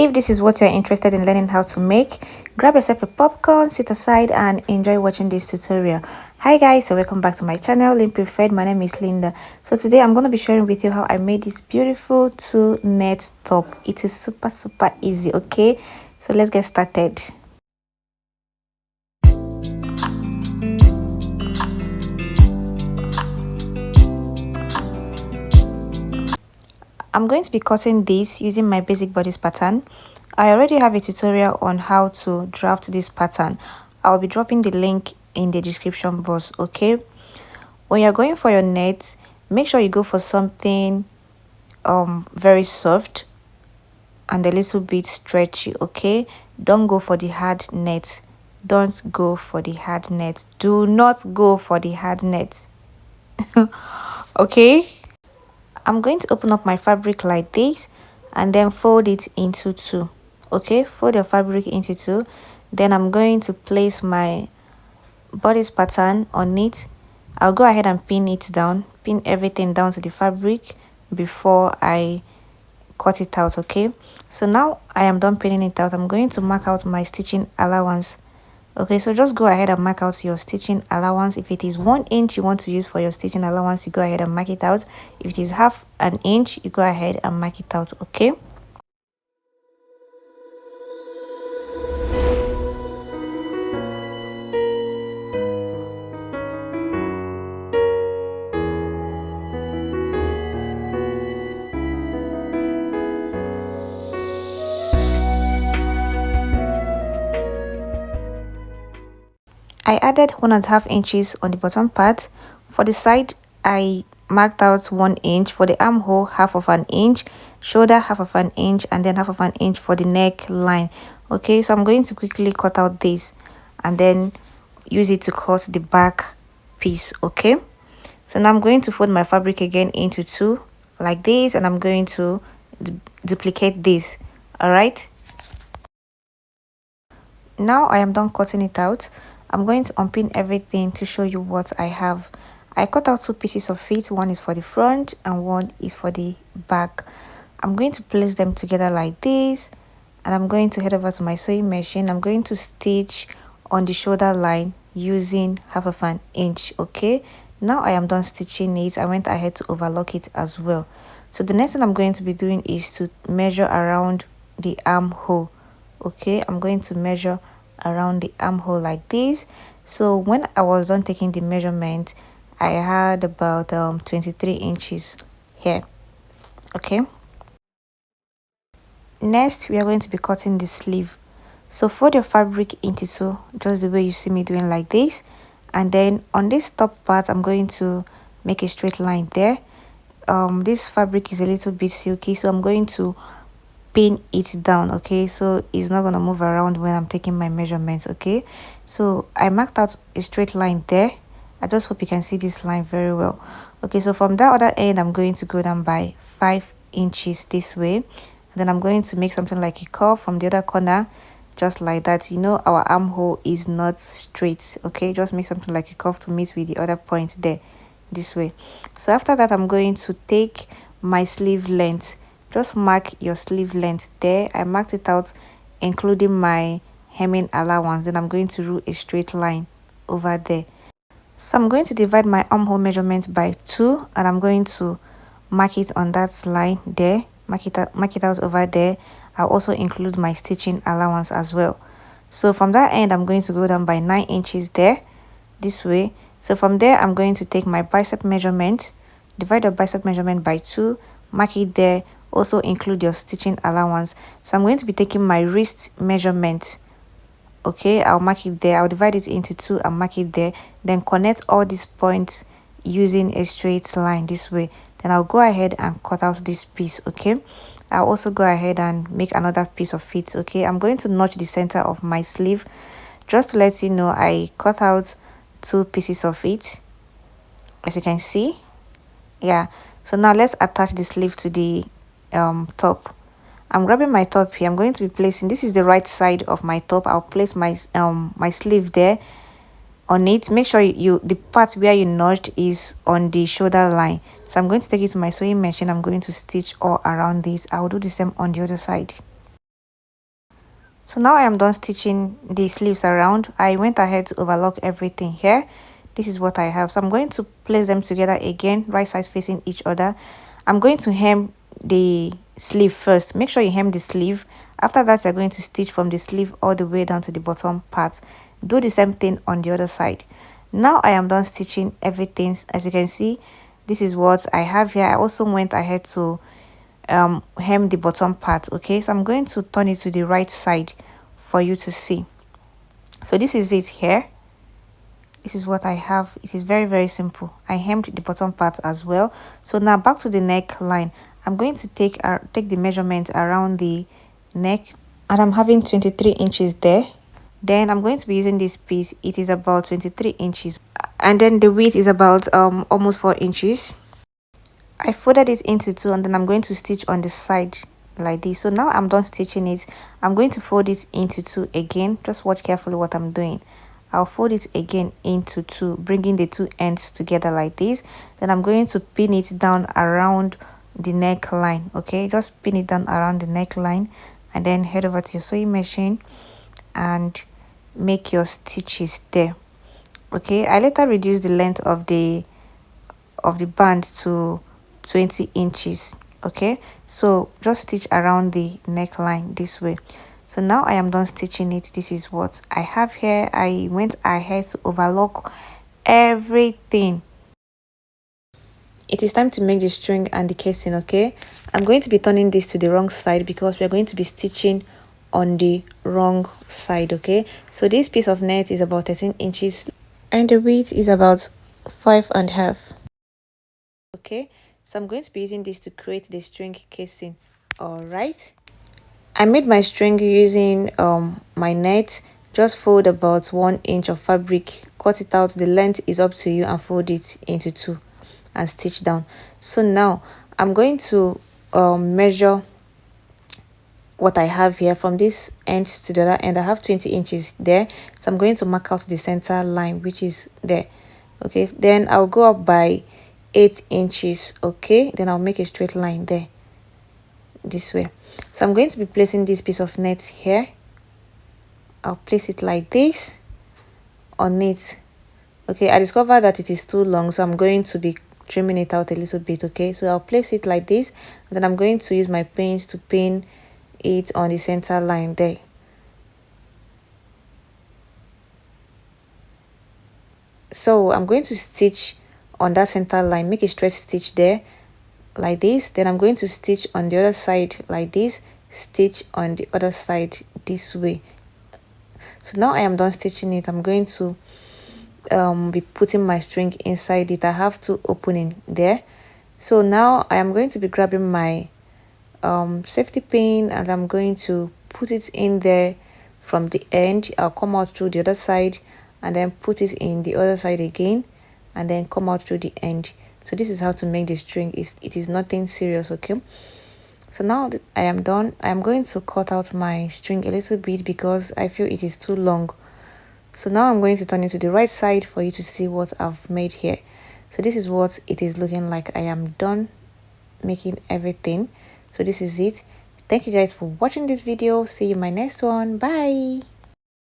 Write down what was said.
If this is what you're interested in learning how to make, grab yourself a popcorn, sit aside and enjoy watching this tutorial. Hi guys, so welcome back to my channel, Lynn Preferred. My name is Linda. So today I'm going to be sharing with you how I made this beautiful tulle net top. It is super easy, okay? So let's get started. I'm going to be cutting this using my basic bodice pattern. I already have a tutorial on how to draft this pattern. I'll be dropping the link in the description box, okay? When you're going for your net, make sure you go for something very soft and a little bit stretchy, okay? Don't go for the hard net. Don't go for the hard net. Do not go for the hard net. Okay? I'm going to open up my fabric like this and then fold it into two. Okay, fold your fabric into two. Then I'm going to place my bodice pattern on it. I'll go ahead and pin it down, pin everything down to the fabric before I cut it out. Okay, so now I am done pinning it out. I'm going to mark out my stitching allowance. Okay, so just go ahead and mark out your stitching allowance. If it is 1 inch you want to use for your stitching allowance, you go ahead and mark it out. If it is half an inch, you go ahead and mark it out. Okay, I added 1.5 inches on the bottom part. For the side, I marked out 1 inch. For the armhole, half of an inch, shoulder half of an inch, and then half of an inch for the neckline. Okay, so I'm going to quickly cut out this and then use it to cut the back piece. Okay, so now I'm going to fold my fabric again into two like this, and I'm going to duplicate this. All right, now I am done cutting it out. I'm going to unpin everything to show you what I have. I cut out two pieces of it. One is for the front and one is for the back. I'm going to place them together like this, and I'm going to head over to my sewing machine. I'm going to stitch on the shoulder line using half of an inch. Okay, now I am done stitching it. I went ahead to overlock it as well. So the next thing I'm going to be doing is to measure around the armhole. Okay, I'm going to measure around the armhole like this. So when I was done taking the measurement, I had about 23 inches here. Okay, next we are going to be cutting the sleeve. So fold your fabric into two, just the way you see me doing like this, and then on this top part I'm going to make a straight line there. This fabric is a little bit silky, so I'm going to pin it down. Okay, so it's not going to move around when I'm taking my measurements. Okay, so I marked out a straight line there. I just hope you can see this line very well. Okay, so from that other end I'm going to go down by 5 inches this way, and then I'm going to make something like a curve from the other corner, just like that. You know, our armhole is not straight. Okay, just make something like a curve to meet with the other point there, this way. So after that I'm going to take my sleeve length. Just mark your sleeve length there. I marked it out including my hemming allowance. Then I'm going to rule a straight line over there. So I'm going to divide my armhole measurement by 2, and I'm going to mark it on that line there. Mark it out over there. I'll also include my stitching allowance as well. So from that end I'm going to go down by 9 inches there, this way. So from there I'm going to take my bicep measurement, divide the bicep measurement by 2, mark it there, also include your stitching allowance. So I'm going to be taking my wrist measurement. Okay, I'll mark it there. I'll divide it into 2 and mark it there, then connect all these points using a straight line this way. Then I'll go ahead and cut out this piece. Okay, I'll also go ahead and make another piece of it. Okay, I'm going to notch the center of my sleeve. Just to let you know, I cut out 2 pieces of it, as you can see. Yeah, so now let's attach the sleeve to the top. I'm grabbing my top here. I'm going to be placing, this is the right side of my top. I'll place my my sleeve there on it. Make sure the part where you notched is on the shoulder line. So I'm going to take it to my sewing machine. I'm going to stitch all around this. I'll do the same on the other side. So now I am done stitching the sleeves around. I went ahead to overlock everything here. This is what I have. So I'm going to place them together again, right sides facing each other. I'm going to hem the sleeve first. Make sure you hem the sleeve. After that, you're going to stitch from the sleeve all the way down to the bottom part. Do the same thing on the other side. Now I am done stitching everything. As you can see, this is what I have here. I also went ahead to hem the bottom part. Okay, so I'm going to turn it to the right side for you to see. So this is it here. This is what I have. It is very simple. I hemmed the bottom part as well. So now back to the neckline. I'm going to take the measurement around the neck, and I'm having 23 inches there. Then I'm going to be using this piece. It is about 23 inches, and then the width is about almost 4 inches. I folded it into two, and then I'm going to stitch on the side like this. So now I'm done stitching it. I'm going to fold it into two again. Just watch carefully what I'm doing. I'll fold it again into two, bringing the two ends together like this. Then I'm going to pin it down around the neckline. Okay, just pin it down around the neckline, and then head over to your sewing machine and make your stitches there. Okay, I later reduced the length of the band to 20 inches. Okay, so just stitch around the neckline this way. So now I am done stitching it. This is what I have here. I went ahead to overlock everything. It is time to make the string and the casing. Okay, I'm going to be turning this to the wrong side because we are going to be stitching on the wrong side. Okay, so this piece of net is about 13 inches and the width is about 5.5. Okay, so I'm going to be using this to create the string casing. All right, I made my string using my net. Just fold about 1 inch of fabric, cut it out. The length is up to you, and fold it into two and stitch down. So now I'm going to measure what I have here from this end to the other end. I have 20 inches there, so I'm going to mark out the center line, which is there. Okay, then I'll go up by 8 inches. Okay, then I'll make a straight line there this way. So I'm going to be placing this piece of net here. I'll place it like this on it. Okay, I discovered that it is too long, so I'm going to be trimming it out a little bit. Okay, so I'll place it like this, and then I'm going to use my pins to pin it on the center line there. So I'm going to stitch on that center line, make a straight stitch there like this. Then I'm going to stitch on the other side like this, stitch on the other side this way. So now I am done stitching it. I'm going to be putting my string inside it. I have two opening there. So now I am going to be grabbing my safety pin, and I'm going to put it in there from the end. I'll come out through the other side and then put it in the other side again, and then come out through the end. So this is how to make the string. It is nothing serious. Okay, so now that I am done, I am going to cut out my string a little bit because I feel it is too long. So now I'm going to turn it to the right side for you to see what I've made here. So this is what it is looking like. I am done making everything. So this is it. Thank you guys for watching this video. See you in my next one. Bye.